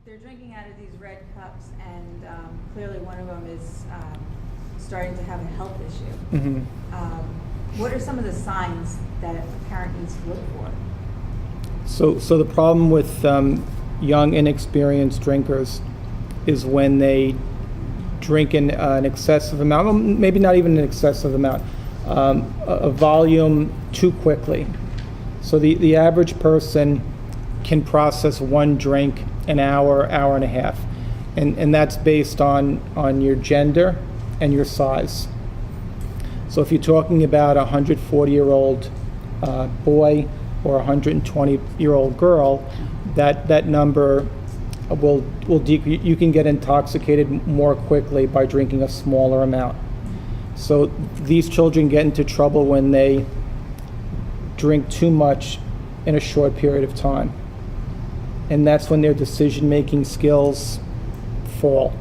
they're drinking out of these red cups, and clearly one of them is starting to have a health issue. Mm-hmm. What are some of the signs that a parent needs to look for? So the problem with young, inexperienced drinkers is when they drink in an excessive amount, well, maybe not even an excessive amount, a volume too quickly. So the average person can process one drink an hour, hour and a half. And that's based on your gender and your size. So if you're talking about a 140-year-old boy or a 120-year-old girl, that number will decrease. You can get intoxicated more quickly by drinking a smaller amount. So these children get into trouble when they drink too much in a short period of time. And that's when their decision-making skills fall.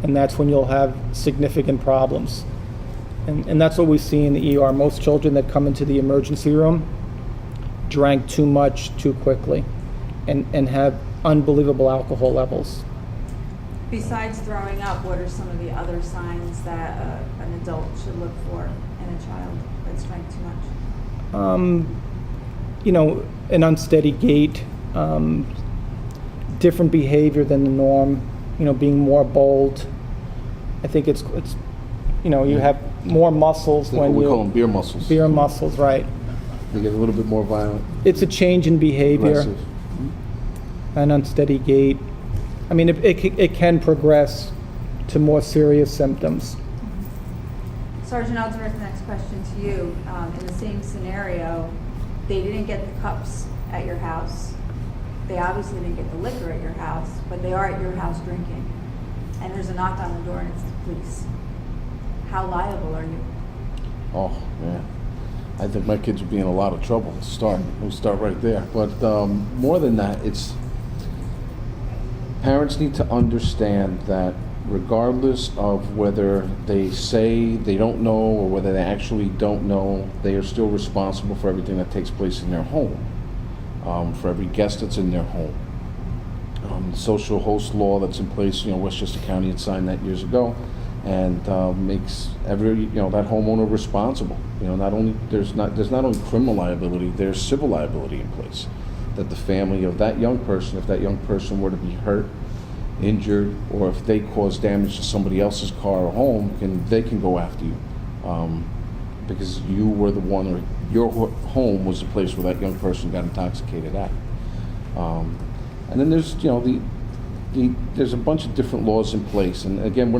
And that's when you'll have significant problems. And that's what we see in the ER. Most children that come into the emergency room drank too much too quickly and have unbelievable alcohol levels. Besides throwing up, what are some of the other signs that an adult should look for in a child that's drank too much? An unsteady gait, different behavior than the norm, being more bold. I think it's you have more muscles when we you... call them beer muscles. Beer muscles, right. They get a little bit more violent. It's a change in behavior, Aggressive. an unsteady gait. I mean, it can progress to more serious symptoms. Sergeant Ellsworth, next question to you. In the same scenario, they didn't get the cups at your house. They obviously didn't get the liquor at your house, but they are at your house drinking. And there's a knock on the door and it's the police. How liable are you? Oh, man. I think my kids would be in a lot of trouble to start. We'll start right there. But more than that, it's parents need to understand that regardless of whether they say they don't know or whether they actually don't know, they are still responsible for everything that takes place in their home, for every guest that's in their home. The social host law that's in place, Westchester County had signed that years ago, and makes every that homeowner responsible. Not only there's not only criminal liability, there's civil liability in place. That the family of that young person, if that young person were to be hurt, injured, or if they cause damage to somebody else's car or home, they can go after you, because you were the one, or your home was the place where that young person got intoxicated at. And then there's there's a bunch of different laws in place, and again,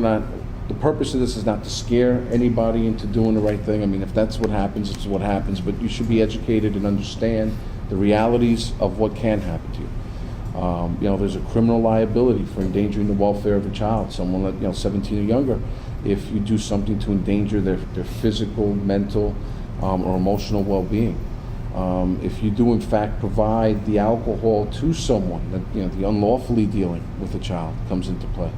the purpose of this is not to scare anybody into doing the right thing. I mean, if that's what happens, it's what happens, but you should be educated and understand the realities of what can happen to you. There's a criminal liability for endangering the welfare of a child, someone that 17 or younger, if you do something to endanger their physical, mental, or emotional well-being. If you do in fact provide the alcohol to someone, that the unlawfully dealing with a child comes into play.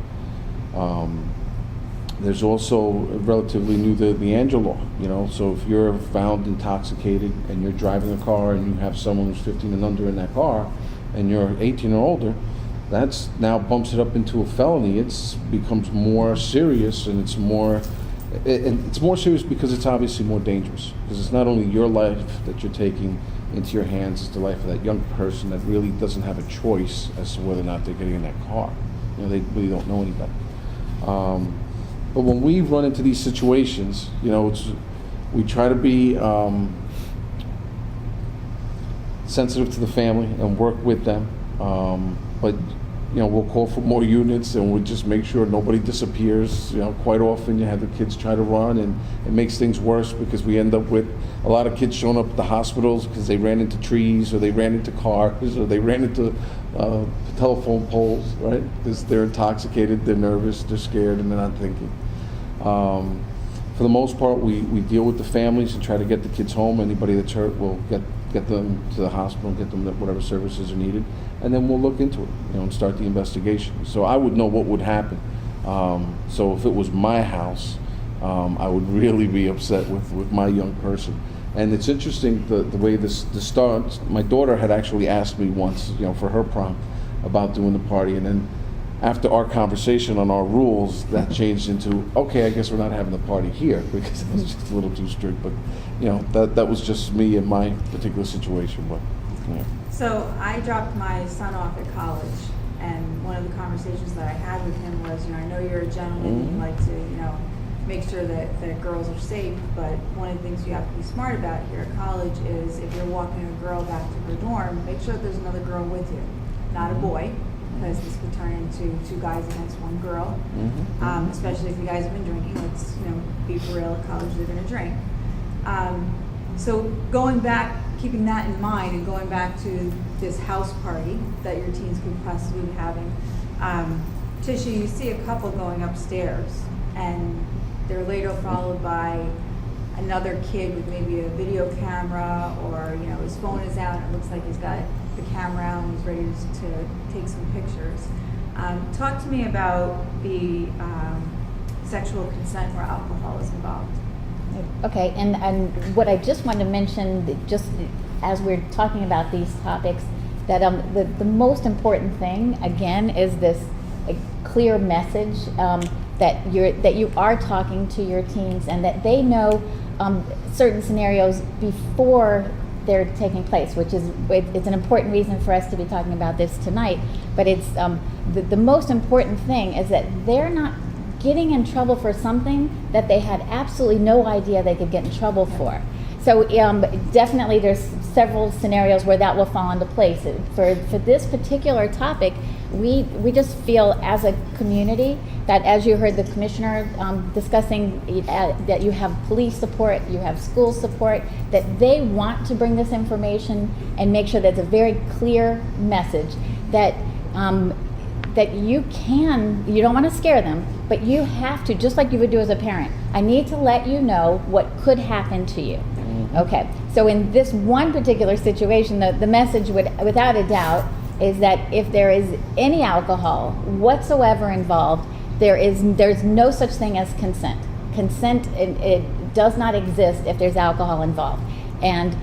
There's also relatively new the Angela law, so if you're found intoxicated and you're driving a car and you have someone who's 15 and under in that car and you're 18 or older, that's now bumps it up into a felony. It becomes more serious, and it's more serious because it's obviously more dangerous, because it's not only your life that you're taking into your hands, it's the life of that young person that really doesn't have a choice as to whether or not they're getting in that car. They really don't know any better. But when we run into these situations, we try to be sensitive to the family and work with them. But we'll call for more units, and we'll just make sure nobody disappears. Quite often you have the kids try to run, and it makes things worse because we end up with a lot of kids showing up at the hospitals because they ran into trees, or they ran into cars, or they ran into telephone poles, right? Because they're intoxicated, they're nervous, they're scared, and they're not thinking. For the most part, we deal with the families and try to get the kids home. Anybody that's hurt, we'll get them to the hospital, get them whatever services are needed, and then we'll look into it, and start the investigation. So I would know what would happen. So if it was my house, I would really be upset with my young person. And it's interesting the way this starts. My daughter had actually asked me once, for her prom, about doing the party, and then after our conversation on our rules, that changed into, okay, I guess we're not having the party here, because it was just a little too strict, but, you know, that was just me and my particular situation, but, yeah. So I dropped my son off at college, and one of the conversations that I had with him was, I know you're a gentleman, you like to, make sure that girls are safe, but one of the things you have to be smart about here at college is if you're walking a girl back to her dorm, make sure that there's another girl with you, not a boy, because this could turn into 2 guys against 1 girl, especially if you guys have been drinking. Let's, be for real, at college they're gonna drink. So going back, keeping that in mind and going back to this house party that your teens could possibly be having, Tisha, you see a couple going upstairs and they're later followed by another kid with maybe a video camera, or his phone is out and it looks like he's got the camera out and he's ready to take some pictures. Talk to me about the sexual consent where alcohol is involved. Okay, and what I just wanted to mention, just as we're talking about these topics, that the most important thing, again, is this clear message that you are talking to your teens, and that they know certain scenarios before they're taking place, which is it's an important reason for us to be talking about this tonight. But it's the most important thing is that they're not getting in trouble for something that they had absolutely no idea they could get in trouble for. So definitely there's several scenarios where that will fall into place. For this particular topic, we just feel as a community that, as you heard the commissioner discussing, that you have police support, you have school support, that they want to bring this information and make sure that it's a very clear message that that you don't want to scare them, but you have to, just like you would do as a parent. I need to let you know what could happen to you. Okay, so in this one particular situation, the message would, without a doubt, is that if there is any alcohol whatsoever involved, there's no such thing as consent. Consent, it does not exist if there's alcohol involved. And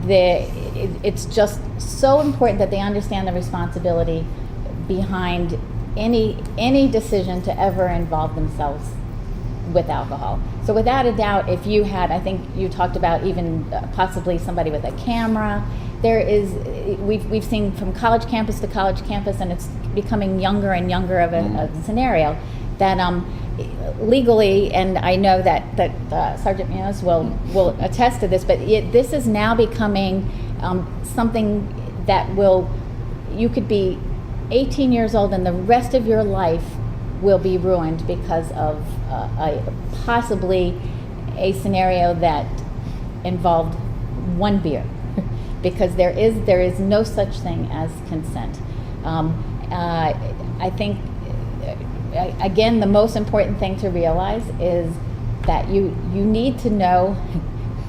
it's just so important that they understand the responsibility behind any decision to ever involve themselves with alcohol. So without a doubt, if you had, I think you talked about even possibly somebody with a camera, we've seen from college campus to college campus, and it's becoming younger and younger of a scenario that legally, and I know that Sergeant Munoz will attest to this, but this is now becoming something that you could be 18 years old and the rest of your life will be ruined because of possibly a scenario that involved 1 beer, because there is no such thing as consent. I think again, the most important thing to realize is that you need to know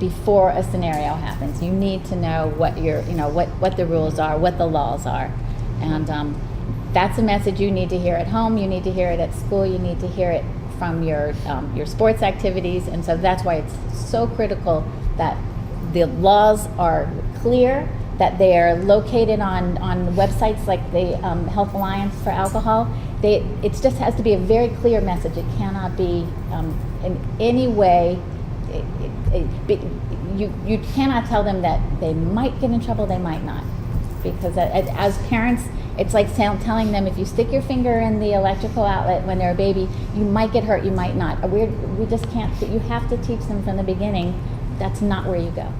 before a scenario happens. You need to know what what the rules are, what the laws are, and that's a message you need to hear at home. You need to hear it at school. You need to hear it from your sports activities, and so that's why it's so critical that the laws are clear, that they are located on websites like the Health Alliance for Alcohol. It just has to be a very clear message. It cannot be in any way. You cannot tell them that they might get in trouble, they might not, because as parents, it's like telling them if you stick your finger in the electrical outlet when they're a baby, you might get hurt, you might not. We just can't. You have to teach them from the beginning. That's not where you go.